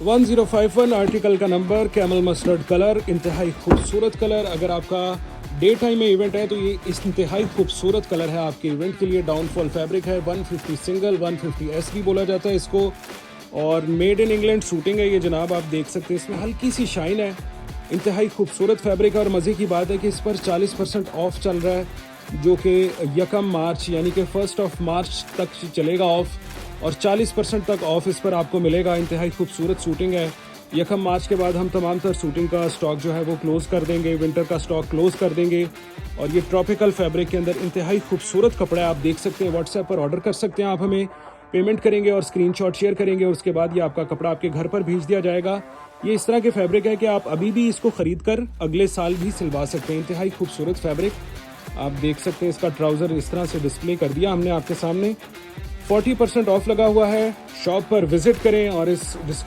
1051 article का number, camel mustard colour, इंतहाई खूबसूरत कलर। अगर आपका डे टाइम में इवेंट है तो ये इस इंतहाई खूबसूरत कलर है आपके इवेंट के लिए। डाउनफॉल फैब्रिक है, 150 सिंगल, 150 एस भी बोला जाता है इसको, और मेड इन इंग्लैंड शूटिंग है ये जनाब। आप देख सकते हैं इसमें हल्की सी शाइन है, इंतहाई खूबसूरत फैब्रिक है। और मज़े की बात है कि इस पर 40% ऑफ चल रहा है, जो कि 1 मार्च यानी कि 1 मार्च तक चलेगा ऑफ, और 40% तक ऑफ इस पर आपको मिलेगा। इंतहाई खूबसूरत शूटिंग है। 1 मार्च के बाद हम तमाम तर शूटिंग का स्टॉक जो है वो क्लोज़ कर देंगे, विंटर का स्टॉक क्लोज़ कर देंगे। और ये ट्रॉपिकल फैब्रिक के अंदर इंतहाई खूबसूरत कपड़ा है, आप देख सकते हैं। व्हाट्सएप पर ऑर्डर कर सकते हैं आप, हमें पेमेंट करेंगे और स्क्रीनशॉट शेयर करेंगे, और उसके बाद ये आपका कपड़ा आपके घर पर भेज दिया जाएगा। ये इस तरह के फैब्रिक है कि आप अभी भी इसको ख़रीद कर अगले साल भी सिलवा सकते हैं। इंतहाई खूबसूरत फैब्रिक आप देख सकते हैं। इसका ट्राउज़र इस तरह से डिस्प्ले कर दिया हमने आपके सामने। 40% ऑफ लगा हुआ है। शॉप पर विजिट करें और इस